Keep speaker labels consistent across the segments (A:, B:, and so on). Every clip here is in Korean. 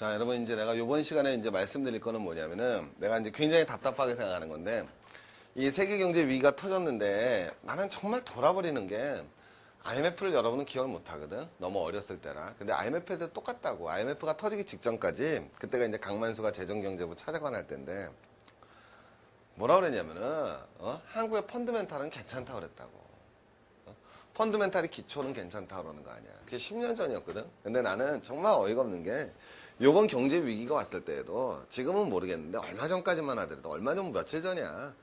A: 자, 여러분, 이제 내가 이번 시간에 이제 말씀드릴 거는 뭐냐면은, 내가 이제 굉장히 답답하게 생각하는 건데, 이 세계경제 위기가 터졌는데, 나는 정말 돌아버리는 게, IMF를 여러분은 기억을 못 하거든? 너무 어렸을 때라. 근데 IMF에도 똑같다고. IMF가 터지기 직전까지, 그때가 이제 강만수가 재정경제부 차장관 할 때인데, 뭐라 그랬냐면은, 한국의 펀드멘탈은 괜찮다고 그랬다고. 펀드멘탈이 기초는 괜찮다고 그러는 거 아니야. 그게 10년 전이었거든? 근데 나는 정말 어이가 없는 게, 요번 경제 위기가 왔을 때에도 지금은 모르겠는데 얼마 전까지만 하더라도 얼마 전 며칠 전이야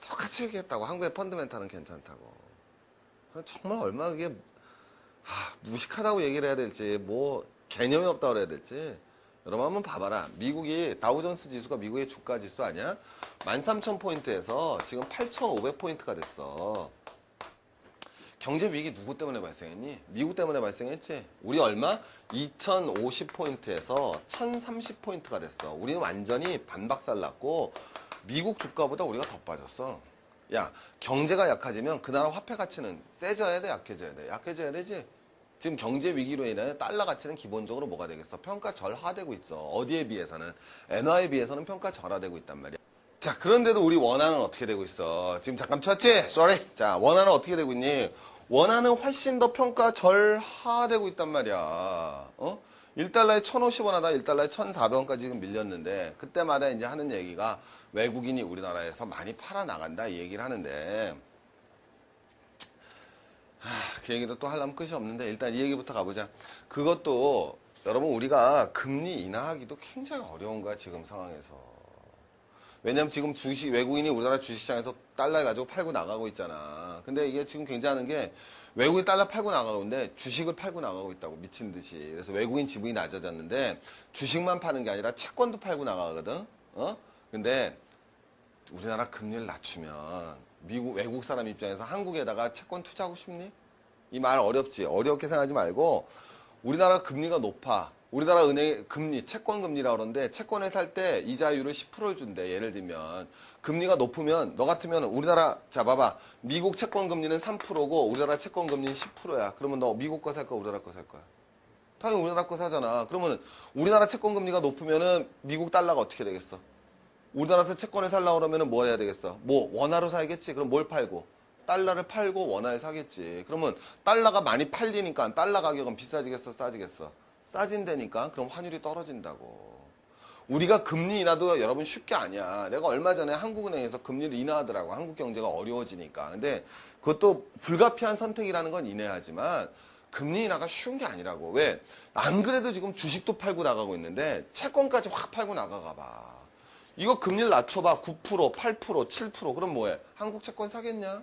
A: 똑같이 얘기했다고. 한국의 펀드멘탈은 괜찮다고. 정말 얼마 그게 무식하다고 얘기를 해야 될지 뭐 개념이 없다고 그래야 될지 여러분 한번 봐봐라. 미국이 다우존스 지수가 미국의 주가 지수 아니야? 13,000포인트에서 지금 8,500포인트가 됐어. 경제 위기 누구 때문에 발생했니? 미국 때문에 발생했지. 우리 얼마? 2050포인트에서 1030포인트가 됐어. 우리는 완전히 반박살 났고 미국 주가보다 우리가 더 빠졌어. 야, 경제가 약해지면 그 나라 화폐 가치는 세져야 돼, 약해져야 돼? 약해져야 되지. 지금 경제 위기로 인해 달러 가치는 기본적으로 뭐가 되겠어? 평가절하되고 있어. 어디에 비해서는? 엔화에 비해서는 평가절하되고 있단 말이야. 자, 그런데도 우리 원화는 어떻게 되고 있어? 지금 잠깐 쳤지? Sorry. 자, 원화는 어떻게 되고 있니? 원화는 훨씬 더 평가절하되고 있단 말이야. 1달러에 1,050원 하다 1달러에 1,400원까지 지금 밀렸는데, 그때마다 이제 하는 얘기가 외국인이 우리나라에서 많이 팔아나간다 이 얘기를 하는데, 그 얘기도 또 하려면 끝이 없는데, 일단 이 얘기부터 가보자. 그것도 여러분 우리가 금리 인하하기도 굉장히 어려운 거야, 지금 상황에서. 왜냐면 지금 외국인이 우리나라 주식시장에서 달러 가지고 팔고 나가고 있잖아. 근데 이게 지금 굉장한 게 외국인 달러 팔고 나가고 있는데 주식을 팔고 나가고 있다고 미친 듯이. 그래서 외국인 지분이 낮아졌는데 주식만 파는 게 아니라 채권도 팔고 나가거든. 근데 우리나라 금리를 낮추면 외국 사람 입장에서 한국에다가 채권 투자하고 싶니? 이 말 어렵지. 어렵게 생각하지 말고 우리나라 금리가 높아. 우리나라 은행 금리, 채권 금리라고 그러는데 채권을 살 때 이자율을 10%를 준대. 예를 들면 금리가 높으면 너 같으면 우리나라 자 봐봐. 미국 채권 금리는 3%고 우리나라 채권 금리는 10%야. 그러면 너 미국 거 살 거야, 우리나라 거 살 거야? 당연히 우리나라 거 사잖아. 그러면 우리나라 채권 금리가 높으면은 미국 달러가 어떻게 되겠어? 우리나라에서 채권을 살려고 그러면은 뭘 해야 되겠어? 뭐 원화로 사야겠지. 그럼 뭘 팔고? 달러를 팔고 원화에 사겠지. 그러면 달러가 많이 팔리니까 달러 가격은 비싸지겠어, 싸지겠어? 싸진다니까. 그럼 환율이 떨어진다고. 우리가 금리 인하도 여러분 쉽게 아니야. 내가 얼마 전에 한국은행에서 금리를 인하하더라고. 한국 경제가 어려워지니까. 근데 그것도 불가피한 선택이라는 건 인해하지만 금리 인하가 쉬운 게 아니라고. 왜? 안 그래도 지금 주식도 팔고 나가고 있는데 채권까지 확 팔고 나가가 봐. 이거 금리를 낮춰봐. 9%, 8%, 7%. 그럼 뭐해? 한국 채권 사겠냐?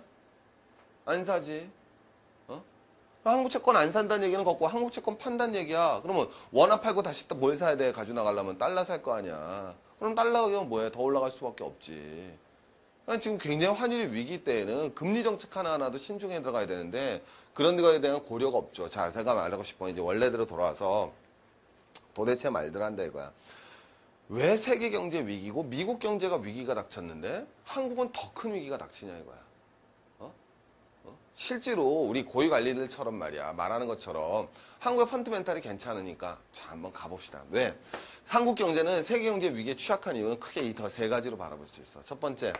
A: 안 사지. 한국 채권 안 산다는 얘기는 걷고 한국 채권 판다는 얘기야. 그러면 원화 팔고 다시 또 뭘 사야 돼? 가지고 나가려면 달러 살 거 아니야. 그럼 달러 가격은 뭐해? 더 올라갈 수밖에 없지. 그러니까 지금 굉장히 환율이 위기 때에는 금리 정책 하나하나도 신중해 들어가야 되는데 그런 거에 대한 고려가 없죠. 자, 제가 말하고 싶어. 이제 원래대로 돌아와서 도대체 말들 한다 이거야. 왜 세계 경제 위기고 미국 경제가 위기가 닥쳤는데 한국은 더 큰 위기가 닥치냐 이거야. 실제로 우리 고위관리들처럼 말이야 말하는 것처럼 한국의 펀드멘탈이 괜찮으니까 자 한번 가봅시다. 왜? 한국 경제는 세계 경제 위기에 취약한 이유는 크게 이 세 가지로 바라볼 수 있어. 첫 번째,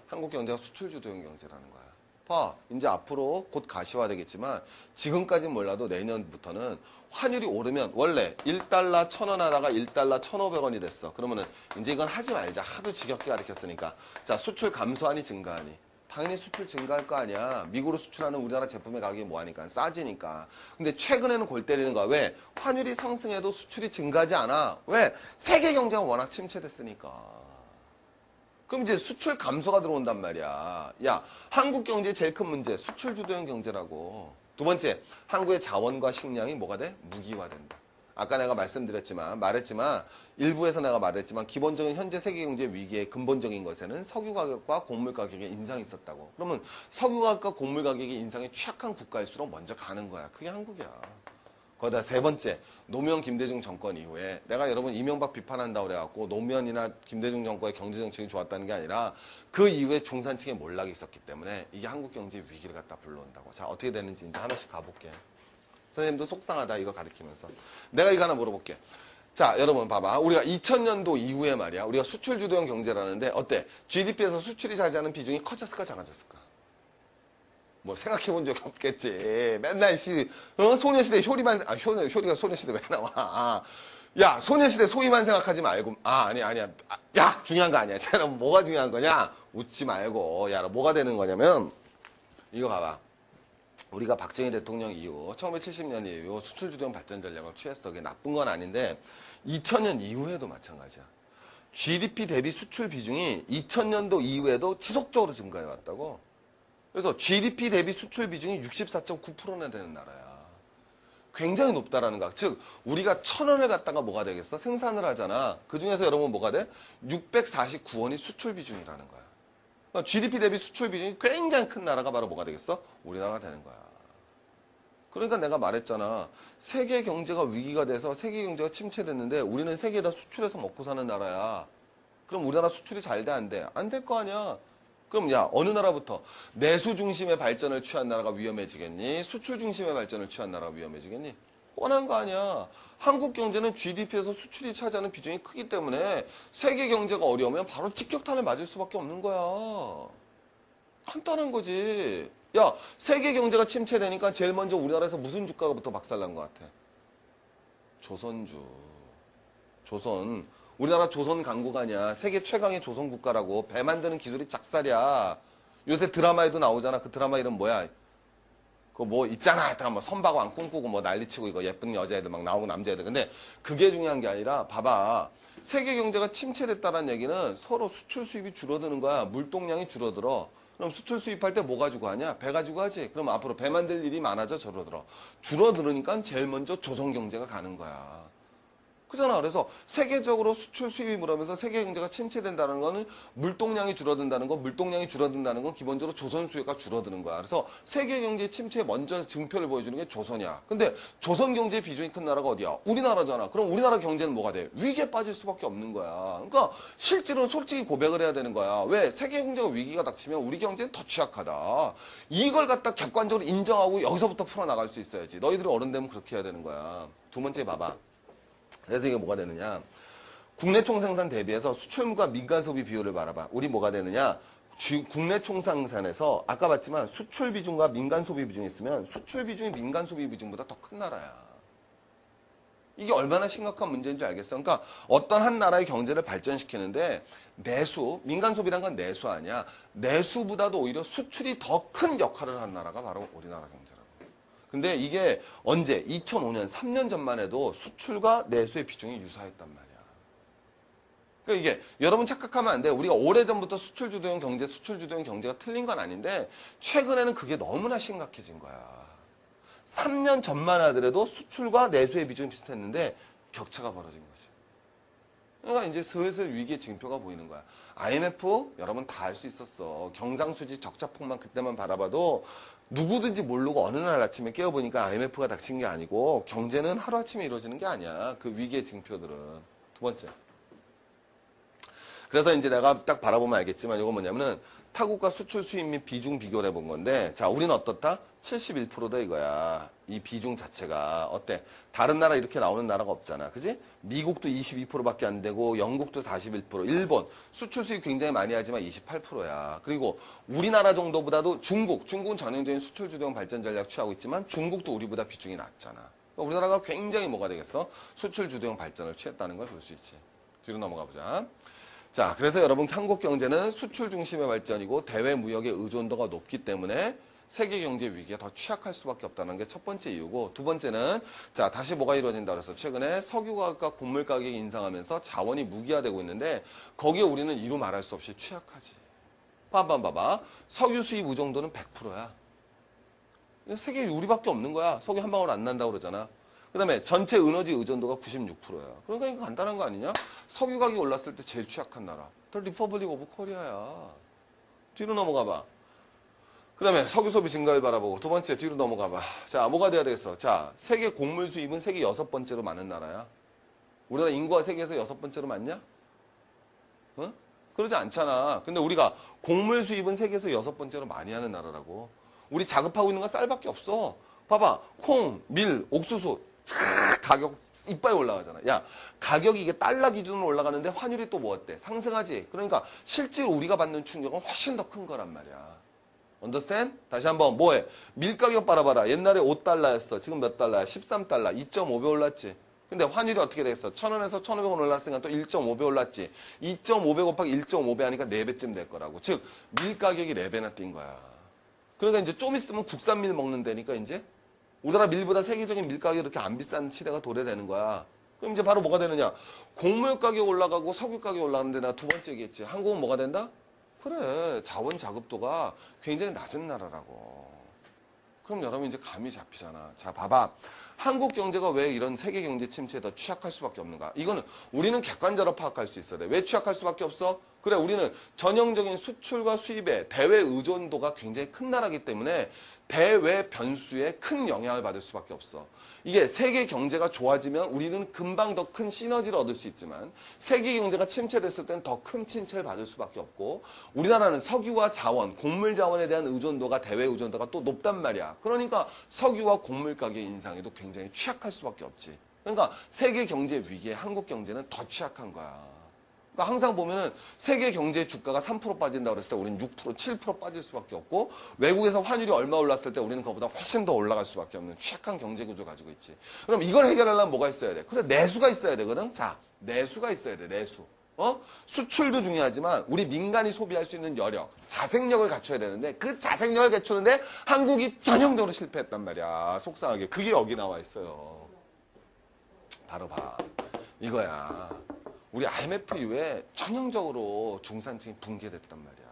A: 한국 경제가 수출 주도형 경제라는 거야. 봐, 이제 앞으로 곧 가시화 되겠지만 지금까지는 몰라도 내년부터는 환율이 오르면 원래 1달러 1,000원 하다가 1달러 1,500원이 됐어. 그러면은 이제 이건 하지 말자. 하도 지겹게 가르쳤으니까. 자, 수출 감소하니 증가하니? 당연히 수출 증가할 거 아니야. 미국으로 수출하는 우리나라 제품의 가격이 뭐하니까? 싸지니까. 근데 최근에는 골 때리는 거야. 왜? 환율이 상승해도 수출이 증가하지 않아. 왜? 세계 경제가 워낙 침체됐으니까. 그럼 이제 수출 감소가 들어온단 말이야. 야, 한국 경제의 제일 큰 문제, 수출 주도형 경제라고. 두 번째, 한국의 자원과 식량이 뭐가 돼? 무기화된다. 아까 내가 말했지만 일부에서 내가 말했지만 기본적인 현재 세계 경제 위기의 근본적인 것에는 석유 가격과 곡물 가격의 인상이 있었다고. 그러면 석유 가격과 곡물 가격의 인상에 취약한 국가일수록 먼저 가는 거야. 그게 한국이야. 거기다 세 번째, 노무현 김대중 정권 이후에 내가 여러분 이명박 비판한다고 그래갖고 노무현이나 김대중 정권의 경제정책이 좋았다는 게 아니라 그 이후에 중산층의 몰락이 있었기 때문에 이게 한국 경제 위기를 갖다 불러온다고. 자, 어떻게 되는지 이제 하나씩 가볼게. 선생님도 속상하다 이거 가르치면서. 내가 이거 하나 물어볼게. 자, 여러분 봐봐. 우리가 2000년도 이후에 말이야. 우리가 수출 주도형 경제라는데 어때? GDP에서 수출이 차지하는 비중이 커졌을까 작아졌을까? 뭐 생각해 본 적이 없겠지. 맨날 소녀시대 효리만 효리가 소녀시대 왜 나와? 야, 소녀시대 소희만 생각하지 말고 아니야. 야, 중요한 거 아니야. 자, 뭐가 중요한 거냐? 웃지 말고. 야, 뭐가 되는 거냐면 이거 봐봐. 우리가 박정희 대통령 이후 1970년 이후 수출 주도형 발전 전략을 취했어. 그게 나쁜 건 아닌데 2000년 이후에도 마찬가지야. GDP 대비 수출 비중이 2000년도 이후에도 지속적으로 증가해 왔다고. 그래서 GDP 대비 수출 비중이 64.9%나 되는 나라야. 굉장히 높다라는 거. 즉 우리가 1000원을 갖다가 뭐가 되겠어? 생산을 하잖아. 그중에서 여러분 뭐가 돼? 649원이 수출 비중이라는 거야. 그러니까 GDP 대비 수출 비중이 굉장히 큰 나라가 바로 뭐가 되겠어? 우리나라가 되는 거야. 그러니까 내가 말했잖아. 세계 경제가 위기가 돼서 세계 경제가 침체됐는데 우리는 세계에다 수출해서 먹고 사는 나라야. 그럼 우리나라 수출이 잘 돼? 안 돼? 안 될 거 아니야. 그럼 야, 어느 나라부터 내수 중심의 발전을 취한 나라가 위험해지겠니? 수출 중심의 발전을 취한 나라가 위험해지겠니? 뻔한 거 아니야. 한국 경제는 GDP에서 수출이 차지하는 비중이 크기 때문에 세계 경제가 어려우면 바로 직격탄을 맞을 수밖에 없는 거야. 간단한 거지. 야, 세계 경제가 침체되니까 제일 먼저 우리나라에서 무슨 주가부터 박살난 것 같아? 조선주. 조선. 우리나라 조선 강국 아니야. 세계 최강의 조선 국가라고. 배 만드는 기술이 작살이야. 요새 드라마에도 나오잖아. 그 드라마 이름 뭐야? 그거 뭐 있잖아. 뭐 선박 왕 꿈꾸고 뭐 난리치고 이거 예쁜 여자애들 막 나오고 남자애들. 근데 그게 중요한 게 아니라 봐봐. 세계 경제가 침체됐다는 얘기는 서로 수출 수입이 줄어드는 거야. 물동량이 줄어들어. 그럼 수출 수입할 때 뭐 가지고 하냐? 배 가지고 하지. 그럼 앞으로 배 만들 일이 많아져, 줄어들어. 줄어들으니까 제일 먼저 조선 경제가 가는 거야. 그잖아. 그래서 세계적으로 수출 수입이 물으면서 세계 경제가 침체된다는 거는 물동량이 줄어든다는 거, 물동량이 줄어든다는 건 기본적으로 조선 수요가 줄어드는 거야. 그래서 세계 경제 침체에 먼저 증표를 보여주는 게 조선이야. 근데 조선 경제의 비중이 큰 나라가 어디야? 우리나라잖아. 그럼 우리나라 경제는 뭐가 돼? 위기에 빠질 수밖에 없는 거야. 그러니까 실제로는 솔직히 고백을 해야 되는 거야. 왜? 세계 경제가 위기가 닥치면 우리 경제는 더 취약하다. 이걸 갖다 객관적으로 인정하고 여기서부터 풀어나갈 수 있어야지. 너희들이 어른 되면 그렇게 해야 되는 거야. 두 번째 봐봐. 그래서 이게 뭐가 되느냐. 국내 총생산 대비해서 수출과 민간 소비 비율을 바라봐. 우리 뭐가 되느냐. 국내 총생산에서 아까 봤지만 수출 비중과 민간 소비 비중이 있으면 수출 비중이 민간 소비 비중보다 더 큰 나라야. 이게 얼마나 심각한 문제인지 알겠어. 그러니까 어떤 한 나라의 경제를 발전시키는데 내수, 민간 소비란 건 내수 아니야. 내수보다도 오히려 수출이 더 큰 역할을 한 나라가 바로 우리나라 경제라고. 근데 이게 언제? 2005년, 3년 전만 해도 수출과 내수의 비중이 유사했단 말이야. 그러니까 이게 여러분 착각하면 안 돼. 우리가 오래전부터 수출 주도형 경제가 틀린 건 아닌데 최근에는 그게 너무나 심각해진 거야. 3년 전만 하더라도 수출과 내수의 비중이 비슷했는데 격차가 벌어진 거지. 그러니까 이제 슬슬 위기의 징표가 보이는 거야. IMF 여러분 다 알 수 있었어. 경상수지 적자폭만 그때만 바라봐도 누구든지 모르고 어느 날 아침에 깨어보니까 IMF가 닥친 게 아니고 경제는 하루아침에 이루어지는 게 아니야. 그 위기의 징표들은. 두 번째. 그래서 이제 내가 딱 바라보면 알겠지만 이거 뭐냐면은 타국과 수출 수입 및 비중 비교를 해본 건데 자 우리는 어떻다? 71%다 이거야. 이 비중 자체가 어때? 다른 나라 이렇게 나오는 나라가 없잖아. 그지? 미국도 22%밖에 안 되고 영국도 41%, 일본 수출 수입 굉장히 많이 하지만 28%야. 그리고 우리나라 정도보다도 중국은 전형적인 수출 주도형 발전 전략 취하고 있지만 중국도 우리보다 비중이 낮잖아. 그러니까 우리나라가 굉장히 뭐가 되겠어? 수출 주도형 발전을 취했다는 걸 볼 수 있지. 뒤로 넘어가 보자. 자, 그래서 여러분 한국 경제는 수출 중심의 발전이고 대외 무역의 의존도가 높기 때문에 세계 경제 위기에 더 취약할 수밖에 없다는 게 첫 번째 이유고 두 번째는 자 다시 뭐가 이루어진다 그래서 최근에 석유 가격과 곡물 가격이 인상하면서 자원이 무기화되고 있는데 거기에 우리는 이루 말할 수 없이 취약하지. 봐봐. 석유 수입 의존도는 100%야. 세계에 우리밖에 없는 거야. 석유 한 방울 안 난다고 그러잖아. 그 다음에 전체 에너지 의존도가 96%야. 그러니까 이거 간단한 거 아니냐? 석유 가격이 올랐을 때 제일 취약한 나라. The Republic of Korea야. 뒤로 넘어가 봐. 그 다음에 석유 소비 증가를 바라보고 두 번째 뒤로 넘어가 봐. 자, 뭐가 돼야 되겠어? 자, 세계 곡물 수입은 세계 6번째로 많은 나라야. 우리나라 인구가 세계에서 6번째로 많냐? 응? 그러지 않잖아. 근데 우리가 곡물 수입은 세계에서 6번째로 많이 하는 나라라고. 우리 자급하고 있는 건 쌀밖에 없어. 봐봐. 콩, 밀, 옥수수. 가격 이빨 올라가잖아. 야, 가격이 이게 달러 기준으로 올라가는데 환율이 또 뭐 어때? 상승하지. 그러니까 실제로 우리가 받는 충격은 훨씬 더 큰 거란 말이야. understand? 다시 한번 뭐해? 밀가격 바라봐라. 옛날에 5달러였어. 지금 몇 달러야? 13달러. 2.5배 올랐지. 근데 환율이 어떻게 됐어? 1,000원에서 1,500원 올랐으니까 또 1.5배 올랐지. 2.5배 곱하기 1.5배 하니까 4배쯤 될 거라고. 즉 밀가격이 4배나 뛴 거야. 그러니까 이제 좀 있으면 국산 밀 먹는 데니까 이제 우리나라 밀보다 세계적인 밀가격이 이렇게 안 비싼 시대가 도래되는 거야. 그럼 이제 바로 뭐가 되느냐? 곡물 가격 올라가고 석유 가격 올라가는데 내가 두 번째 얘기했지. 한국은 뭐가 된다? 그래, 자원 자급도가 굉장히 낮은 나라라고. 그럼 여러분 이제 감이 잡히잖아. 자, 봐봐. 한국 경제가 왜 이런 세계 경제 침체에 더 취약할 수밖에 없는가? 이거는 우리는 객관적으로 파악할 수 있어야 돼. 왜 취약할 수밖에 없어? 그래, 우리는 전형적인 수출과 수입에 대외 의존도가 굉장히 큰 나라이기 때문에 대외 변수에 큰 영향을 받을 수밖에 없어. 이게 세계 경제가 좋아지면 우리는 금방 더 큰 시너지를 얻을 수 있지만 세계 경제가 침체됐을 때는 더 큰 침체를 받을 수밖에 없고 우리나라는 석유와 자원, 곡물 자원에 대한 의존도가 대외 의존도가 또 높단 말이야. 그러니까 석유와 곡물 가격 인상에도 굉장히 취약할 수밖에 없지. 그러니까 세계 경제 위기에 한국 경제는 더 취약한 거야. 그러니까 항상 보면은 세계 경제 주가가 3% 빠진다고 그랬을 때 우리는 6%, 7% 빠질 수밖에 없고 외국에서 환율이 얼마 올랐을 때 우리는 그거보다 훨씬 더 올라갈 수밖에 없는 취약한 경제 구조 가지고 있지. 그럼 이걸 해결하려면 뭐가 있어야 돼? 그래, 내수가 있어야 되거든. 자, 내수가 있어야 돼. 내수. 수출도 중요하지만 우리 민간이 소비할 수 있는 여력, 자생력을 갖춰야 되는데 그 자생력을 갖추는데 한국이 전형적으로 실패했단 말이야. 속상하게. 그게 여기 나와 있어요. 바로 봐. 이거야. 우리 IMF 이후에 전형적으로 중산층이 붕괴됐단 말이야.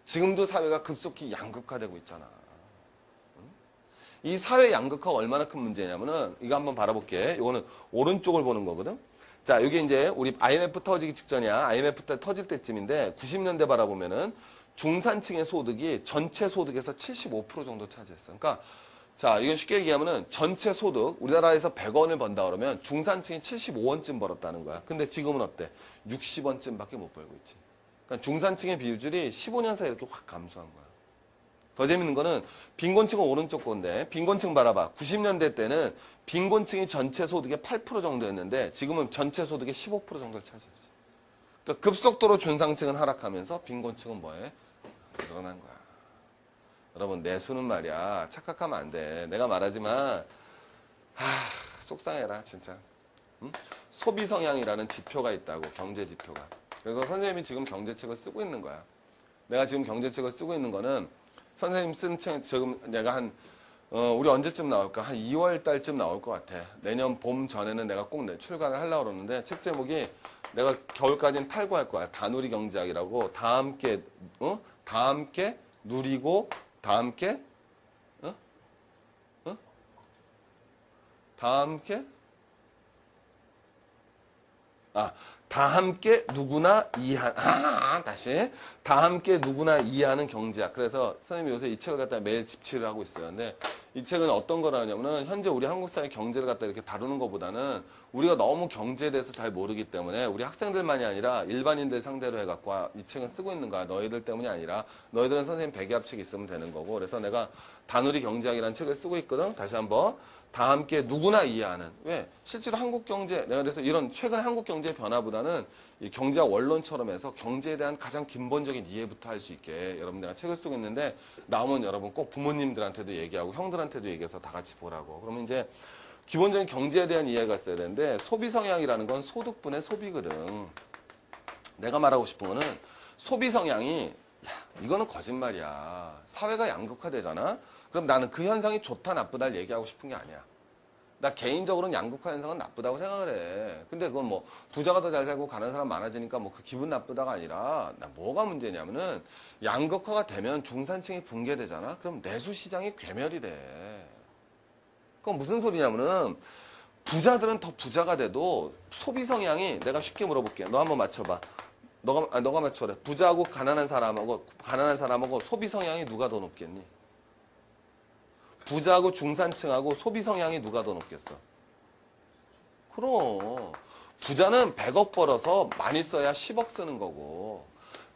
A: 지금도 사회가 급속히 양극화되고 있잖아. 이 사회 양극화가 얼마나 큰 문제냐면은 이거 한번 바라볼게. 이거는 오른쪽을 보는 거거든. 자, 이게 이제 우리 IMF 터지기 직전이야. IMF 때 터질 때쯤인데 90년대 바라보면은 중산층의 소득이 전체 소득에서 75% 정도 차지했어. 그러니까 자, 이건 쉽게 얘기하면은 전체 소득, 우리나라에서 100원을 번다 그러면 중산층이 75원쯤 벌었다는 거야. 근데 지금은 어때? 60원쯤밖에 못 벌고 있지. 그러니까 중산층의 비율이 15년 사이에 이렇게 확 감소한 거야. 더 재밌는 거는 빈곤층은 오른쪽 건데 빈곤층 바라봐. 90년대 때는 빈곤층이 전체 소득의 8% 정도였는데 지금은 전체 소득의 15% 정도를 차지했어. 그러니까 급속도로 중산층은 하락하면서 빈곤층은 뭐해? 늘어난 거야. 여러분, 내수는 말이야. 착각하면 안 돼. 내가 말하지만 속상해라 진짜. 응? 소비 성향이라는 지표가 있다고. 경제 지표가. 그래서 선생님이 지금 경제책을 쓰고 있는 거야. 내가 지금 경제책을 쓰고 있는 거는 선생님 쓴 책 지금 내가 우리 언제쯤 나올까? 한 2월 달쯤 나올 것 같아. 내년 봄 전에는 내가 꼭 출간을 하려고 그러는데 책 제목이 내가 겨울까지는 탈고할 거야. 다누리 경제학이라고. 다 함께 누리고 다 함께 다 함께 다 함께 누구나 이해하는 다시 다 함께 누구나 이해하는 경제학. 그래서 선생님이 요새 이 책을 갖다 매일 집필을 하고 있어요. 근데 이 책은 어떤 거라냐면은 현재 우리 한국 사회 경제를 갖다 이렇게 다루는 것보다는 우리가 너무 경제에 대해서 잘 모르기 때문에 우리 학생들만이 아니라 일반인들 상대로 해갖고 이 책은 쓰고 있는 거야. 너희들 때문이 아니라 너희들은 선생님 백의합책 있으면 되는 거고. 그래서 내가 다누리 경제학이라는 책을 쓰고 있거든. 다시 한번 다 함께 누구나 이해하는. 왜? 실제로 한국 경제, 내가 그래서 이런 최근의 한국 경제의 변화보다는 이 경제학 원론처럼 해서 경제에 대한 가장 근본적인 이해부터 할 수 있게 여러분 내가 책을 쓰고 있는데 나오면 여러분 꼭 부모님들한테도 얘기하고 형들한테도 얘기해서 다 같이 보라고. 그러면 이제 기본적인 경제에 대한 이해가 있어야 되는데 소비 성향이라는 건 소득분의 소비거든. 내가 말하고 싶은 거는 소비 성향이 이거는 거짓말이야. 사회가 양극화되잖아. 그럼 나는 그 현상이 좋다 나쁘다를 얘기하고 싶은 게 아니야. 나 개인적으로는 양극화 현상은 나쁘다고 생각을 해. 근데 그건 뭐 부자가 더 잘 살고 가는 사람 많아지니까 뭐 그 기분 나쁘다가 아니라 나 뭐가 문제냐면은 양극화가 되면 중산층이 붕괴되잖아. 그럼 내수 시장이 괴멸이 돼. 그건 무슨 소리냐면은 부자들은 더 부자가 돼도 소비 성향이 내가 쉽게 물어볼게. 너 한번 맞춰봐. 너가 맞춰래. 부자하고 가난한 사람하고 소비 성향이 누가 더 높겠니? 부자하고 중산층하고 소비 성향이 누가 더 높겠어? 그럼 부자는 100억 벌어서 많이 써야 10억 쓰는 거고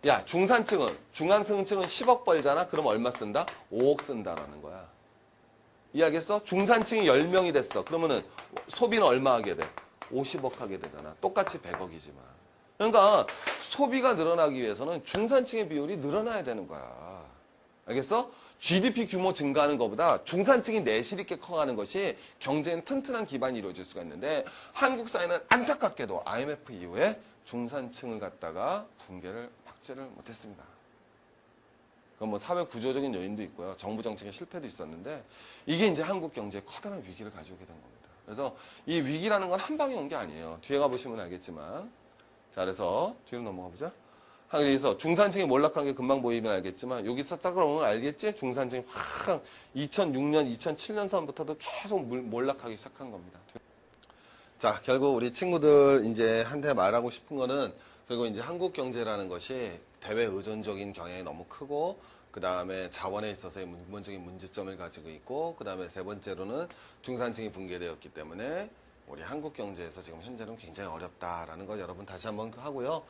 A: 야 중산층은 10억 벌잖아? 그럼 얼마 쓴다? 5억 쓴다라는 거야. 이해하겠어? 중산층이 10명이 됐어. 그러면은 소비는 얼마 하게 돼? 50억 하게 되잖아. 똑같이 100억이지만. 그러니까 소비가 늘어나기 위해서는 중산층의 비율이 늘어나야 되는 거야. 알겠어? GDP 규모 증가하는 것보다 중산층이 내실 있게 커가는 것이 경제엔 튼튼한 기반이 이루어질 수가 있는데 한국 사회는 안타깝게도 IMF 이후에 중산층을 갖다가 붕괴를 막지를 못했습니다. 그건 뭐 사회 구조적인 요인도 있고요. 정부 정책의 실패도 있었는데 이게 이제 한국 경제에 커다란 위기를 가져오게 된 겁니다. 그래서 이 위기라는 건 한 방에 온 게 아니에요. 뒤에 가보시면 알겠지만. 자, 그래서 뒤로 넘어가 보자. 그래서 중산층이 몰락한 게 금방 보이면 알겠지만 여기서 딱 그러면 알겠지? 중산층이 확 2006년, 2007년 선부터도 계속 몰락하기 시작한 겁니다. 자, 결국 우리 친구들 이제 한테 말하고 싶은 거는 결국 이제 한국 경제라는 것이 대외 의존적인 경향이 너무 크고 그 다음에 자원에 있어서의 근본적인 문제점을 가지고 있고 그 다음에 세 번째로는 중산층이 붕괴되었기 때문에 우리 한국 경제에서 지금 현재는 굉장히 어렵다라는 걸 여러분 다시 한번 하고요.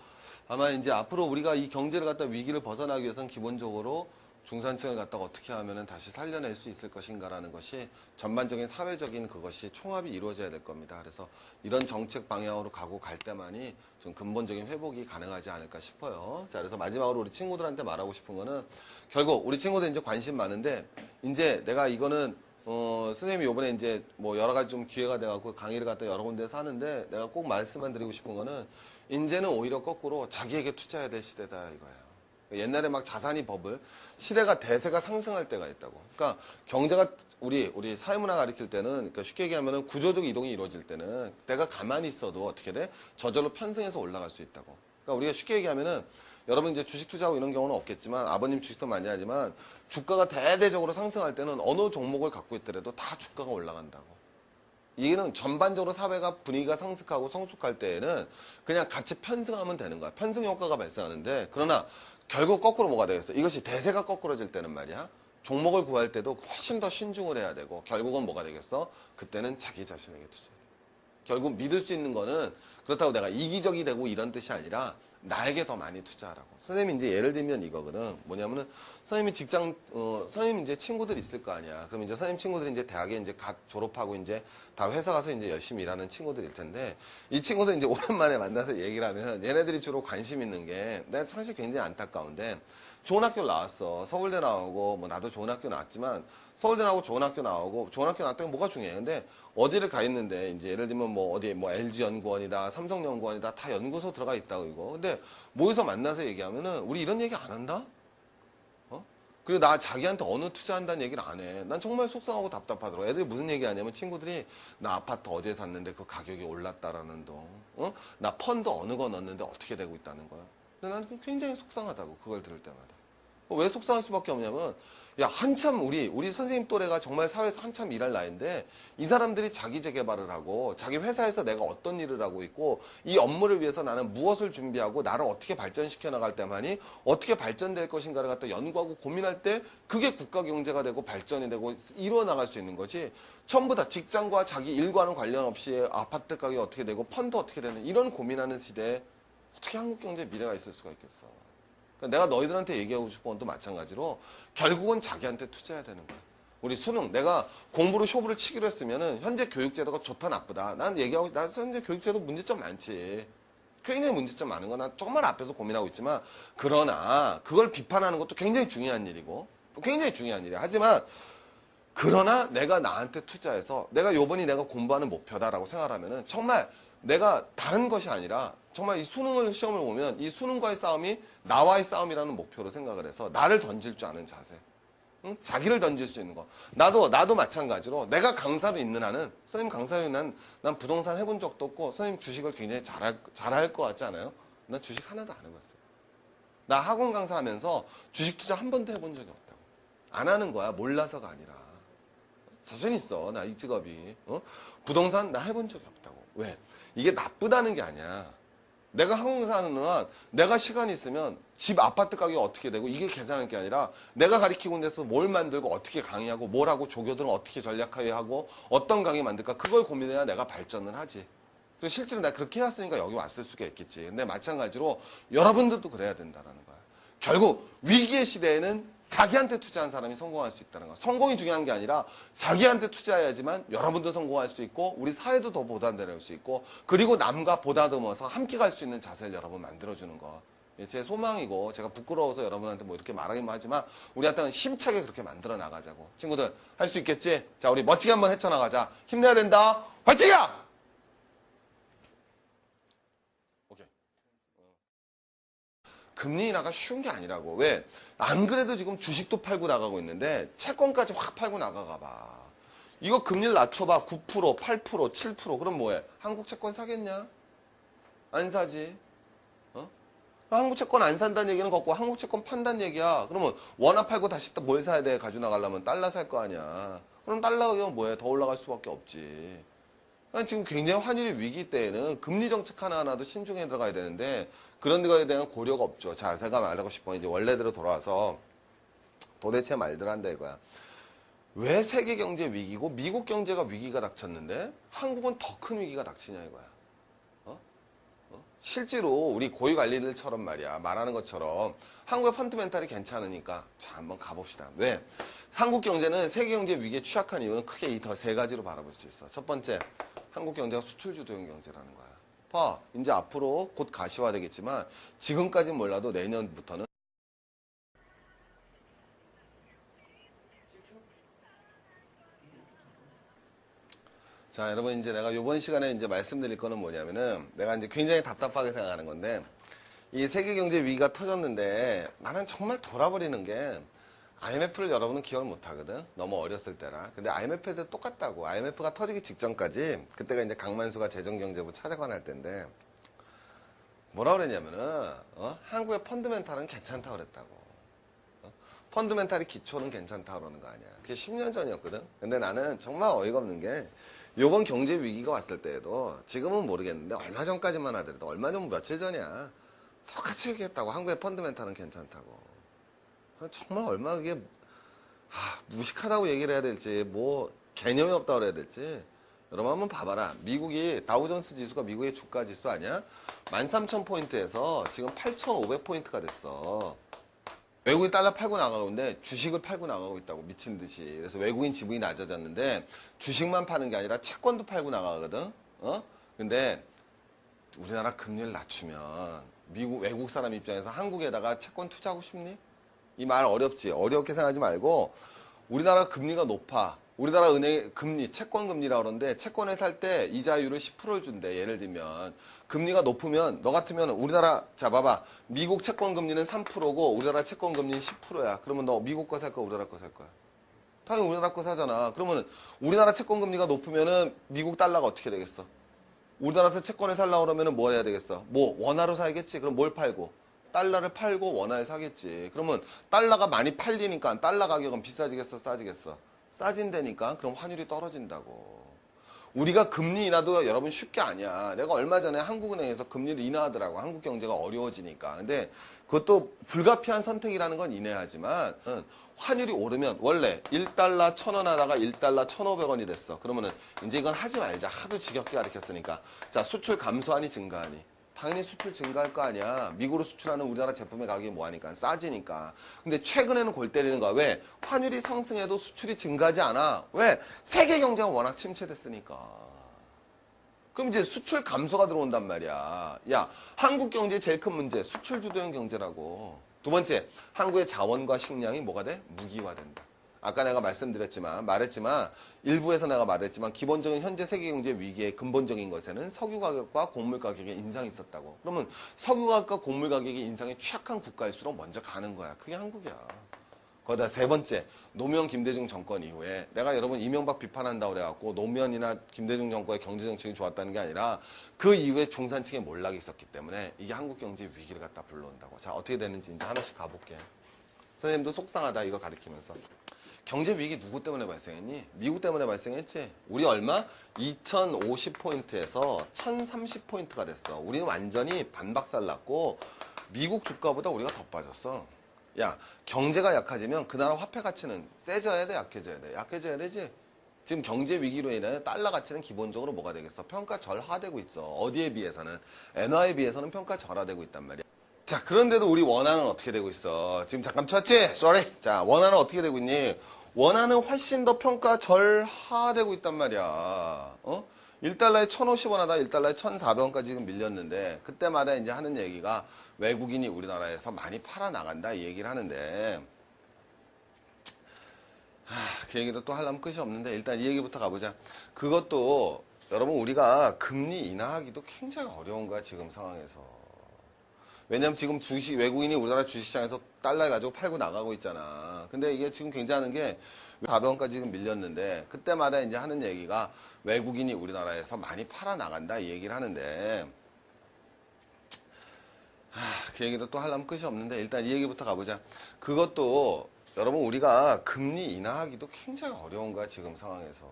A: 아마 이제 앞으로 우리가 이 경제를 갖다 위기를 벗어나기 위해서는 기본적으로 중산층을 갖다가 어떻게 하면은 다시 살려낼 수 있을 것인가라는 것이 전반적인 사회적인 그것이 총합이 이루어져야 될 겁니다. 그래서 이런 정책 방향으로 가고 갈 때만이 좀 근본적인 회복이 가능하지 않을까 싶어요. 자, 그래서 마지막으로 우리 친구들한테 말하고 싶은 거는 결국 우리 친구들 이제 관심 많은데 이제 내가 이거는 선생님이 요번에 이제 뭐 여러 가지 좀 기회가 돼갖고 강의를 갖다 여러 군데서 하는데 내가 꼭 말씀만 드리고 싶은 거는 이제는 오히려 거꾸로 자기에게 투자해야 될 시대다 이거예요. 옛날에 막 자산이 버블, 시대가 대세가 상승할 때가 있다고. 그러니까 경제가 우리 사회문화 가르칠 때는 그러니까 쉽게 얘기하면은 구조적 이동이 이루어질 때는 내가 가만히 있어도 어떻게 돼? 저절로 편승해서 올라갈 수 있다고. 그러니까 우리가 쉽게 얘기하면은 여러분 이제 주식 투자하고 이런 경우는 없겠지만 아버님 주식도 많이 하지만 주가가 대대적으로 상승할 때는 어느 종목을 갖고 있더라도 다 주가가 올라간다고. 이게는 전반적으로 사회가 분위기가 성숙하고 성숙할 때에는 그냥 같이 편승하면 되는 거야. 편승 효과가 발생하는데 그러나 결국 거꾸로 뭐가 되겠어? 이것이 대세가 거꾸로질 때는 말이야. 종목을 구할 때도 훨씬 더 신중을 해야 되고 결국은 뭐가 되겠어? 그때는 자기 자신에게 투자해야 돼. 결국 믿을 수 있는 거는 그렇다고 내가 이기적이 되고 이런 뜻이 아니라 나에게 더 많이 투자하라고. 선생님이 이제 예를 들면 이거거든. 뭐냐면은 선생님이 선생님 이제 친구들 있을 거 아니야. 그럼 이제 선생님 친구들이 이제 대학에 이제 갓 졸업하고 이제 다 회사 가서 이제 열심히 일하는 친구들일 텐데 이 친구들 이제 오랜만에 만나서 얘기를 하면 얘네들이 주로 관심 있는 게 내가 사실 굉장히 안타까운데 좋은 학교를 나왔어. 서울대 나오고 뭐 나도 좋은 학교 나왔지만 서울대 나오고 좋은 학교 나오고 좋은 학교 나왔다는 게 뭐가 중요해. 근데 어디를 가 있는데 이제 예를 들면 뭐 어디 뭐 LG 연구원이다 삼성 연구원이다 다 연구소 들어가 있다고 이거. 근데 모여서 만나서 얘기하면은 우리 이런 얘기 안 한다? 그리고 나 자기한테 어느 투자한다는 얘기를 안 해. 난 정말 속상하고 답답하더라고. 애들이 무슨 얘기 하냐면 친구들이 나 아파트 어디에 샀는데 그 가격이 올랐다라는 동. 나 펀드 어느 거 넣었는데 어떻게 되고 있다는 거야. 근데 난 굉장히 속상하다고 그걸 들을 때마다. 왜 속상할 수밖에 없냐면 야 한참 우리 선생님 또래가 정말 사회에서 한참 일할 나이인데 이 사람들이 자기 재개발을 하고 자기 회사에서 내가 어떤 일을 하고 있고 이 업무를 위해서 나는 무엇을 준비하고 나를 어떻게 발전시켜 나갈 때만이 어떻게 발전될 것인가를 갖다 연구하고 고민할 때 그게 국가 경제가 되고 발전이 되고 이루어 나갈 수 있는 거지. 전부 다 직장과 자기 일과는 관련 없이 아파트 가격이 어떻게 되고 펀드 어떻게 되는 이런 고민하는 시대에 어떻게 한국 경제에 미래가 있을 수가 있겠어. 그러니까 내가 너희들한테 얘기하고 싶은 건 또 마찬가지로 결국은 자기한테 투자해야 되는 거야. 우리 수능 내가 공부로 쇼부를 치기로 했으면은 현재 교육제도가 좋다 나쁘다. 난 얘기하고 나 현재 교육제도 문제점 많지. 굉장히 문제점 많은 거 난 정말 앞에서 고민하고 있지만 그러나 그걸 비판하는 것도 굉장히 중요한 일이고 굉장히 중요한 일이야. 하지만 그러나 내가 나한테 투자해서 내가 요번이 내가 공부하는 목표다라고 생각하면은 정말 내가 다른 것이 아니라 정말 이 수능을 시험을 보면 이 수능과의 싸움이 나와의 싸움이라는 목표로 생각을 해서 나를 던질 줄 아는 자세. 응? 자기를 던질 수 있는 거. 나도 마찬가지로 내가 강사로 있는 한은 선생님 강사로 있는 난 부동산 해본 적도 없고 선생님 주식을 굉장히 잘할 것 같지 않아요? 난 주식 하나도 안 해봤어요. 나 학원 강사하면서 주식 투자 한 번도 해본 적이 없다고. 안 하는 거야. 몰라서가 아니라. 자신 있어. 나 이 직업이. 부동산 나 해본 적이 없다고. 왜? 이게 나쁘다는 게 아니야. 내가 학원 강사 하는 동안 내가 시간이 있으면 집 아파트 가격이 어떻게 되고 이게 계산할 게 아니라 내가 가르치고 있는 데서 뭘 만들고 어떻게 강의하고 뭘 하고 조교들은 어떻게 전략화하고 어떤 강의 만들까 그걸 고민해야 내가 발전을 하지. 그리고 실제로 내가 그렇게 해왔으니까 여기 왔을 수가 있겠지. 근데 마찬가지로 여러분들도 그래야 된다는 거야. 결국 위기의 시대에는 자기한테 투자한 사람이 성공할 수 있다는 거. 성공이 중요한 게 아니라 자기한테 투자해야지만 여러분도 성공할 수 있고 우리 사회도 더 보단될 수 있고 그리고 남과 보다듬어서 함께 갈 수 있는 자세를 여러분 만들어주는 거. 제 소망이고 제가 부끄러워서 여러분한테 뭐 이렇게 말하긴 하지만 우리한테는 힘차게 그렇게 만들어 나가자고. 친구들 할 수 있겠지? 자, 우리 멋지게 한번 헤쳐나가자. 힘내야 된다. 화이팅이야! 오케이. 금리 인하가 쉬운 게 아니라고. 왜? 안 그래도 지금 주식도 팔고 나가고 있는데 채권까지 확 팔고 나가가 봐. 이거 금리를 낮춰봐. 9%, 8%, 7% 그럼 뭐해? 한국 채권 사겠냐? 안 사지. 어? 한국 채권 안 산다는 얘기는 걷고 한국 채권 판다는 얘기야. 그러면 원화 팔고 다시 또 뭘 사야 돼? 가지고 나가려면 달러 살 거 아니야. 그럼 달러가 뭐해? 더 올라갈 수밖에 없지. 그러니까 지금 굉장히 환율이 위기 때에는 금리 정책 하나하나도 신중해 들어가야 되는데 그런 거에 대한 고려가 없죠. 자, 제가 말하고 싶어. 이제 원래대로 돌아와서 도대체 말들 한다 이거야. 왜 세계 경제 위기고 미국 경제가 위기가 닥쳤는데 한국은 더 큰 위기가 닥치냐 이거야. 실제로 우리 고위 관리들처럼 말이야. 말하는 것처럼 한국의 펀드멘탈이 괜찮으니까 자, 한번 가봅시다. 왜? 한국 경제는 세계 경제 위기에 취약한 이유는 크게 이 더 세 가지로 바라볼 수 있어. 첫 번째, 한국 경제가 수출 주도형 경제라는 거야. 봐, 이제 앞으로 곧 가시화되겠지만 지금까지는 몰라도 내년부터는 자, 여러분 이제 내가 이번 시간에 이제 말씀드릴 거는 뭐냐면은 내가 이제 굉장히 답답하게 생각하는 건데 이 세계 경제 위기가 터졌는데 나는 정말 돌아버리는 게 IMF를 여러분은 기억을 못 하거든. 너무 어렸을 때라. 근데 IMF도 똑같다고. IMF가 터지기 직전까지 그때가 이제 강만수가 재정경제부 차장관 할 때인데 뭐라 그랬냐면은 한국의 펀드멘탈은 괜찮다 그랬다고. 펀드멘탈이 기초는 괜찮다 그러는 거 아니야. 그게 10년 전이었거든. 근데 나는 정말 어이가 없는 게 요번 경제 위기가 왔을 때에도 지금은 모르겠는데 얼마 전까지만 하더라도 얼마 전 며칠 전이야. 똑같이 얘기했다고. 한국의 펀드멘탈은 괜찮다고. 정말 얼마나 그게 무식하다고 얘기를 해야 될지 뭐 개념이 없다고 그래야 될지 여러분 한번 봐봐라. 미국이 다우존스 지수가 미국의 주가 지수 아니야? 13,000포인트에서 지금 8,500포인트가 됐어. 외국인 달러 팔고 나가고 있는데 주식을 팔고 나가고 있다고 미친 듯이. 그래서 외국인 지분이 낮아졌는데 주식만 파는 게 아니라 채권도 팔고 나가거든. 근데 우리나라 금리를 낮추면 외국 사람 입장에서 한국에다가 채권 투자하고 싶니? 이 말 어렵지. 어렵게 생각하지 말고 우리나라 금리가 높아. 우리나라 은행 금리, 채권 금리라고 그러는데 채권을 살 때 이자율을 10%를 준대. 예를 들면 금리가 높으면 너 같으면 우리나라 자 봐봐. 미국 채권 금리는 3%고 우리나라 채권 금리는 10%야. 그러면 너 미국 거 살 거야, 우리나라 거 살 거야? 당연히 우리나라 거 사잖아. 그러면 우리나라 채권 금리가 높으면은 미국 달러가 어떻게 되겠어? 우리나라에서 채권을 살려고 그러면은 뭘 해야 되겠어? 뭐 원화로 사야겠지? 그럼 뭘 팔고? 달러를 팔고 원화를 사겠지. 그러면 달러가 많이 팔리니까 달러 가격은 비싸지겠어? 싸지겠어? 싸진다니까. 그럼 환율이 떨어진다고. 우리가 금리 인하도 여러분 쉽게 아니야. 내가 얼마 전에 한국은행에서 금리를 인하하더라고. 한국 경제가 어려워지니까. 근데 그것도 불가피한 선택이라는 건 인해하지만 환율이 오르면 원래 1달러 1,000원 하다가 1달러 1,500원이 됐어. 그러면은 이제 이건 하지 말자. 하도 지겹게 가르쳤으니까. 자, 수출 감소하니 증가하니? 당연히 수출 증가할 거 아니야. 미국으로 수출하는 우리나라 제품의 가격이 뭐하니까 싸지니까. 근데 최근에는 골 때리는 거야. 왜? 환율이 상승해도 수출이 증가하지 않아. 왜? 세계 경제가 워낙 침체됐으니까. 그럼 이제 수출 감소가 들어온단 말이야. 야, 한국 경제의 제일 큰 문제 수출 주도형 경제라고. 두 번째, 한국의 자원과 식량이 뭐가 돼? 무기화된다. 아까 내가 말했지만 일부에서 내가 말했지만 기본적인 현재 세계 경제 위기의 근본적인 것에는 석유 가격과 곡물 가격의 인상이 있었다고. 그러면 석유 가격과 곡물 가격의 인상에 취약한 국가일수록 먼저 가는 거야. 그게 한국이야. 거기다 세 번째, 노무현 김대중 정권 이후에 내가 여러분 이명박 비판한다고 그래갖고 노무현이나 김대중 정권의 경제정책이 좋았다는 게 아니라 그 이후에 중산층의 몰락이 있었기 때문에 이게 한국 경제 위기를 갖다 불러온다고. 자, 어떻게 되는지 이제 하나씩 가볼게. 선생님도 속상하다 이거 가르치면서. 경제 위기 누구 때문에 발생했니? 미국 때문에 발생했지. 우리 얼마? 2050포인트에서 1030포인트가 됐어. 우리는 완전히 반박살 났고 미국 주가보다 우리가 더 빠졌어. 야, 경제가 약해지면 그 나라 화폐 가치는 세져야 돼, 약해져야 돼? 약해져야 되지. 지금 경제 위기로 인해 달러 가치는 기본적으로 뭐가 되겠어? 평가 절하되고 있어. 어디에 비해서는? 엔화에 비해서는 평가 절하되고 있단 말이야. 자, 그런데도 우리 원화는 어떻게 되고 있어? 지금 잠깐 쳤지? Sorry. 자, 원화는 어떻게 되고 있니? 원화는 훨씬 더 평가 절하되고 있단 말이야. 어? 1달러에 1,050원 하다 1달러에 1,400원까지 지금 밀렸는데, 그때마다 이제 하는 얘기가 외국인이 우리나라에서 많이 팔아나간다 이 얘기를 하는데, 그 얘기도 또 하려면 끝이 없는데, 일단 이 얘기부터 가보자. 그것도 여러분 우리가 금리 인하하기도 굉장히 어려운 거야 지금 상황에서. 왜냐면 지금 외국인이 우리나라 주식시장에서 달러 가지고 팔고 나가고 있잖아. 근데 이게 지금 굉장한 게 400원까지 지금 밀렸는데, 그때마다 이제 하는 얘기가 외국인이 우리나라에서 많이 팔아 나간다 이 얘기를 하는데, 그 얘기도 또 하려면 끝이 없는데, 일단 이 얘기부터 가보자. 그것도 여러분 우리가 금리 인하하기도 굉장히 어려운 거야 지금 상황에서.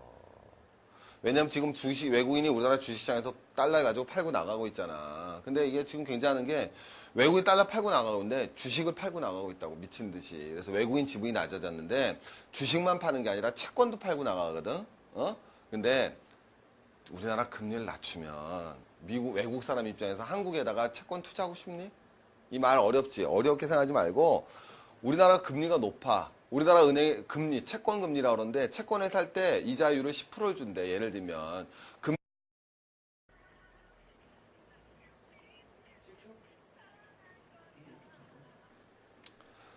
A: 왜냐면 지금 외국인이 우리나라 주식시장에서 달러 가지고 팔고 나가고 있잖아. 근데 이게 지금 굉장한 게 외국인 달러 팔고 나가고 있는데 주식을 팔고 나가고 있다고 미친 듯이. 그래서 외국인 지분이 낮아졌는데 주식만 파는 게 아니라 채권도 팔고 나가거든. 어? 근데 우리나라 금리를 낮추면 외국 사람 입장에서 한국에다가 채권 투자하고 싶니? 이 말 어렵지. 어렵게 생각하지 말고, 우리나라 금리가 높아. 우리나라 은행 금리, 채권 금리라고 그러는데, 채권을 살 때 이자율을 10%를 준대. 예를 들면.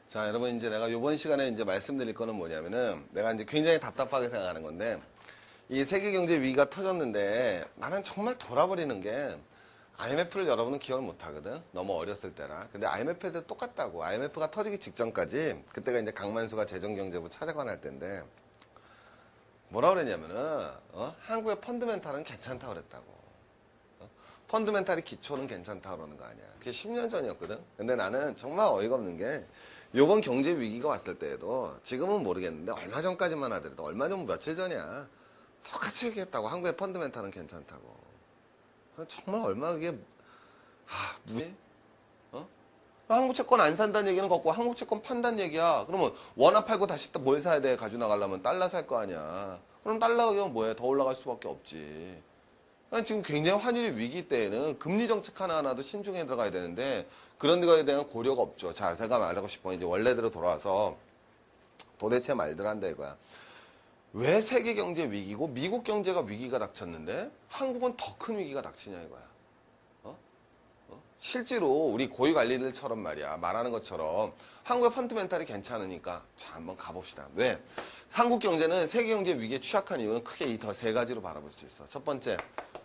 A: 자, 여러분 이제 내가 이번 시간에 이제 말씀드릴 거는 뭐냐면은, 내가 이제 굉장히 답답하게 생각하는 건데, 이 세계 경제 위기가 터졌는데 나는 정말 돌아버리는 게, IMF를 여러분은 기억을 못 하거든. 너무 어렸을 때라. 근데 IMF도 똑같다고. IMF가 터지기 직전까지, 그때가 이제 강만수가 재정경제부 차장관 할 때인데, 뭐라 그랬냐면은, 한국의 펀드멘탈은 괜찮다고 그랬다고. 펀드멘탈이 기초는 괜찮다고 그러는 거 아니야. 그게 10년 전이었거든. 근데 나는 정말 어이가 없는 게, 요번 경제 위기가 왔을 때에도, 지금은 모르겠는데 얼마 전까지만 하더라도, 얼마 전 며칠 전이야, 똑같이 얘기했다고. 한국의 펀드멘탈은 괜찮다고. 정말 얼마 그게, 뭐지? 어? 한국 채권 안 산다는 얘기는 걷고 한국 채권 판다는 얘기야. 그러면 원화 팔고 다시 또 뭘 사야 돼? 가지고 나가려면 달러 살 거 아니야. 그럼 달러 가격은 뭐해? 더 올라갈 수밖에 없지. 아니, 지금 굉장히 환율이 위기 때에는 금리 정책 하나하나도 신중해 들어가야 되는데, 그런 거에 대한 고려가 없죠. 자, 제가 말하고 싶어. 이제 원래대로 돌아와서 도대체 말들 한다 이거야. 왜 세계 경제 위기고 미국 경제가 위기가 닥쳤는데 한국은 더 큰 위기가 닥치냐 이거야. 어? 실제로 우리 고위 관리들처럼 말이야, 말하는 것처럼 한국의 펀드멘탈이 괜찮으니까 자 한번 가봅시다. 왜? 한국 경제는 세계 경제 위기에 취약한 이유는 크게 이 더 세 가지로 바라볼 수 있어. 첫 번째,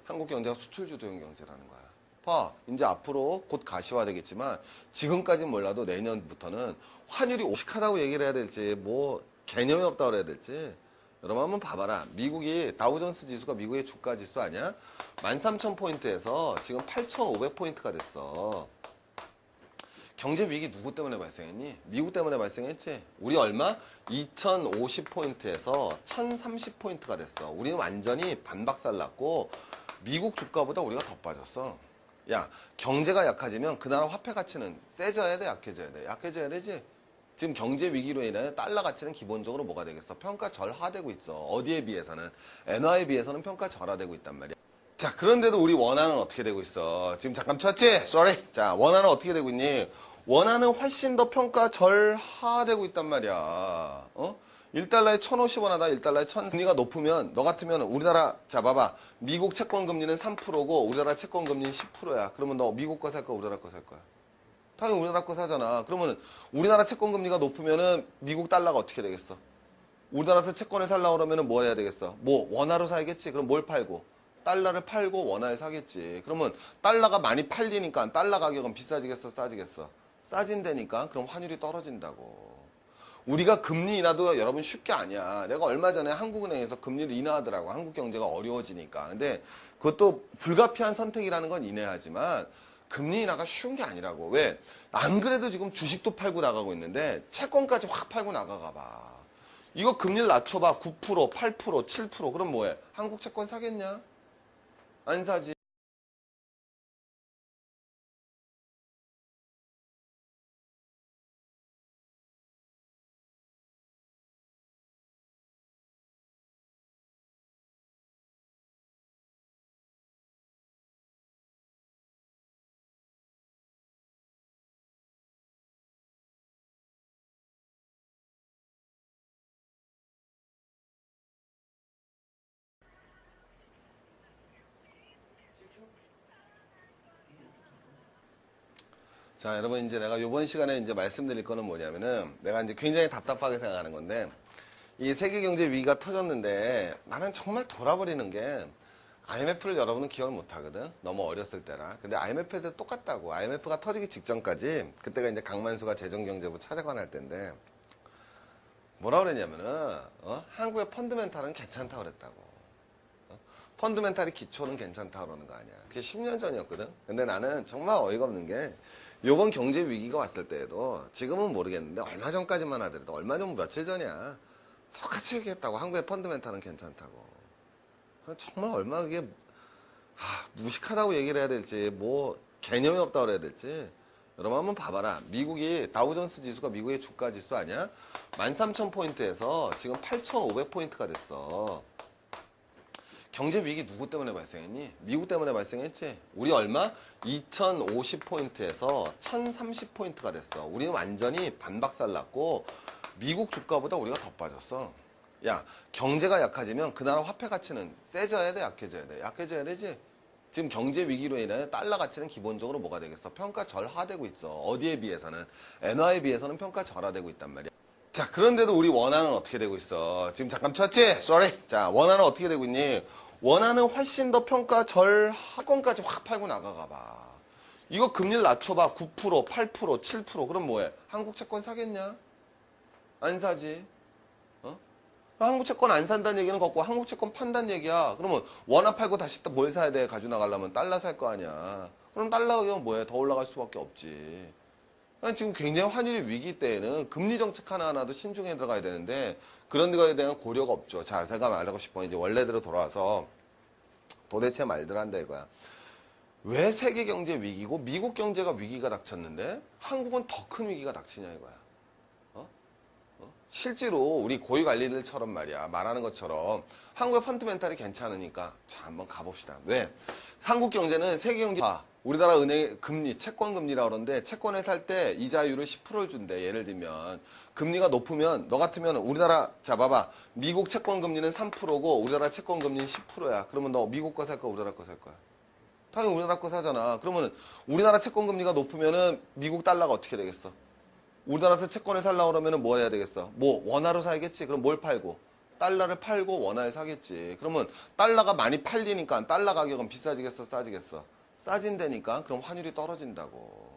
A: 한국 경제가 수출 주도형 경제라는 거야. 봐, 이제 앞으로 곧 가시화 되겠지만 지금까지는 몰라도 내년부터는 환율이 오식하다고 얘기를 해야 될지 뭐 개념이 없다고 그래야 될지, 여러분 한번 봐봐라. 미국이 다우존스 지수가 미국의 주가 지수 아니야? 13,000포인트에서 지금 8,500포인트가 됐어. 경제 위기 누구 때문에 발생했니? 미국 때문에 발생했지. 우리 얼마? 2,050포인트에서 1,030포인트가 됐어. 우리는 완전히 반박살 났고 미국 주가보다 우리가 더 빠졌어. 야, 경제가 약해지면 그 나라 화폐 가치는 세져야 돼, 약해져야 돼? 약해져야 되지. 지금 경제 위기로 인해 달러 가치는 기본적으로 뭐가 되겠어? 평가 절하되고 있어. 어디에 비해서는? 엔화에 비해서는 평가 절하되고 있단 말이야. 자, 그런데도 우리 원화는 어떻게 되고 있어? 지금 잠깐 쳤지? Sorry. 자, 원화는 어떻게 되고 있니? 원화는 훨씬 더 평가 절하되고 있단 말이야. 1달러에 1,050원 하다 1달러에 1,000. 금리가 높으면, 너 같으면 우리나라, 자, 봐봐. 미국 채권 금리는 3%고 우리나라 채권 금리는 10%야. 그러면 너 미국 거 살 거야, 우리나라 거 살 거야? 당연히 우리나라 거 사잖아. 그러면 우리나라 채권 금리가 높으면은 미국 달러가 어떻게 되겠어? 우리나라에서 채권을 살려고 그러면은 뭘 해야 되겠어? 뭐 원화로 사야겠지. 그럼 뭘 팔고? 달러를 팔고 원화에 사겠지. 그러면 달러가 많이 팔리니까 달러 가격은 비싸지겠어, 싸지겠어? 싸진다니까. 그럼 환율이 떨어진다고. 우리가 금리 인하도 여러분 쉽게 아니야. 내가 얼마 전에 한국은행에서 금리를 인하하더라고. 한국 경제가 어려워지니까. 근데 그것도 불가피한 선택이라는 건 인해하지만 금리 인하가 쉬운 게 아니라고. 왜? 안 그래도 지금 주식도 팔고 나가고 있는데 채권까지 확 팔고 나가가 봐. 이거 금리를 낮춰봐. 9%, 8%, 7%. 그럼 뭐해? 한국 채권 사겠냐? 안 사지. 자, 여러분, 이제 내가 이번 시간에 이제 말씀드릴 거는 뭐냐면은, 내가 이제 굉장히 답답하게 생각하는 건데, 이 세계경제 위기가 터졌는데, 나는 정말 돌아버리는 게, IMF를 여러분은 기억을 못 하거든? 너무 어렸을 때라. 근데 IMF도 똑같다고. IMF가 터지기 직전까지, 그때가 이제 강만수가 재정경제부 차장관 할 때인데, 뭐라 그랬냐면은, 한국의 펀드멘탈은 괜찮다고 그랬다고. 펀드멘탈이 기초는 괜찮다고 그러는 거 아니야. 그게 10년 전이었거든? 근데 나는 정말 어이가 없는 게, 요번 경제 위기가 왔을 때에도 지금은 모르겠는데 얼마 전까지만 하더라도 얼마 전 며칠 전이야. 똑같이 얘기했다고. 한국의 펀드멘탈은 괜찮다고. 정말 얼마 그게 무식하다고 얘기를 해야 될지 뭐 개념이 없다고 그래야 될지 여러분 한번 봐봐라. 미국이 다우존스 지수가 미국의 주가 지수 아니야? 13,000포인트에서 지금 8,500포인트가 됐어. 경제 위기 누구 때문에 발생했니? 미국 때문에 발생했지. 우리 얼마? 2050포인트에서 1030포인트가 됐어. 우리는 완전히 반박살 났고 미국 주가보다 우리가 더 빠졌어. 야, 경제가 약해지면 그 나라 화폐 가치는 세져야 돼, 약해져야 돼? 약해져야 되지. 지금 경제 위기로 인해 달러 가치는 기본적으로 뭐가 되겠어? 평가절하되고 있어. 어디에 비해서는? 엔화에 비해서는 평가절하되고 있단 말이야. 자, 그런데도 우리 원화는 어떻게 되고 있어? 지금 잠깐 쳤지? Sorry. 자, 원화는 어떻게 되고 있니? 원화는 훨씬 더 평가 하권까지 확 팔고 나가가 봐. 이거 금리를 낮춰봐. 9%, 8%, 7%. 그럼 뭐해? 한국 채권 사겠냐? 안 사지. 한국 채권 안 산다는 얘기는 걷고 한국 채권 판다는 얘기야. 그러면 원화 팔고 다시 또 뭘 사야 돼? 가지고 나가려면 달러 살 거 아니야. 그럼 달러 가격은 뭐해? 더 올라갈 수밖에 없지. 지금 굉장히 환율이 위기 때에는 금리 정책 하나하나도 신중해 들어가야 되는데 그런 거에 대한 고려가 없죠. 자, 제가 말하고 싶어. 이제 원래대로 돌아와서 도대체 말들 한다 이거야. 왜 세계 경제 위기고 미국 경제가 위기가 닥쳤는데 한국은 더 큰 위기가 닥치냐 이거야. 실제로 우리 고위 관리들처럼 말이야 말하는 것처럼 한국의 펀드멘탈이 괜찮으니까 자 한번 가봅시다. 왜? 한국 경제는 세계 경제 우리나라 은행 금리 채권 금리라고 그러는데 채권을 살 때 이자율을 10%를 준대. 예를 들면 금리가 높으면 너 같으면 우리나라 자 봐봐 미국 채권 금리는 3%고 우리나라 채권 금리는 10%야. 그러면 너 미국 거 살 거야 우리나라 거 살 거야? 당연히 우리나라 거 사잖아. 그러면 우리나라 채권 금리가 높으면은 미국 달러가 어떻게 되겠어? 우리나라에서 채권을 살려고 그러면 뭘 해야 되겠어? 뭐 원화로 사야겠지? 그럼 뭘 팔고? 달러를 팔고 원화에 사겠지. 그러면 달러가 많이 팔리니까 달러 가격은 비싸지겠어? 싸지겠어? 싸진다니까? 그럼 환율이 떨어진다고.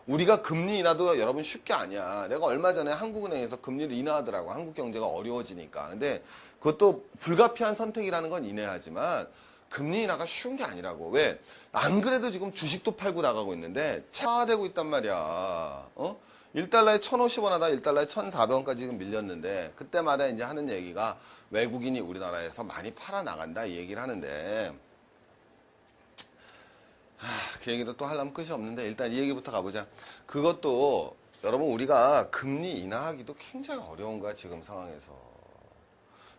A: 우리가 금리 인하도 여러분 쉽게 아니야. 내가 얼마 전에 한국은행에서 금리를 인하하더라고. 한국 경제가 어려워지니까. 근데 그것도 불가피한 선택이라는 건 인해하지만 금리 인하가 쉬운 게 아니라고. 왜? 안 그래도 지금 주식도 팔고 나가고 있는데 차화되고 있단 말이야. 1달러에 1,050원 하다 1달러에 1,400원까지 지금 밀렸는데 그때마다 이제 하는 얘기가 외국인이 우리나라에서 많이 팔아 나간다 이 얘기를 하는데 그 얘기도 또 하려면 끝이 없는데 일단 이 얘기부터 가보자. 그것도 여러분 우리가 금리 인하하기도 굉장히 어려운 거야 지금 상황에서.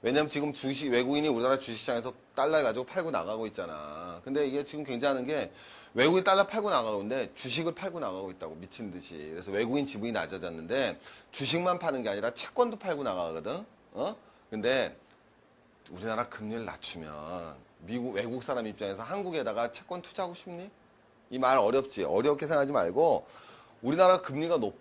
A: 왜냐면 지금 외국인이 우리나라 주식시장에서 달러 가지고 팔고 나가고 있잖아. 근데 이게 지금 굉장한 게 외국인 달러 팔고 나가고 있는데 주식을 팔고 나가고 있다고 미친 듯이. 그래서 외국인 지분이 낮아졌는데 주식만 파는 게 아니라 채권도 팔고 나가거든. 근데 우리나라 금리를 낮추면 외국 사람 입장에서 한국에다가 채권 투자하고 싶니? 이 말 어렵지. 어렵게 생각하지 말고 우리나라 금리가 높아.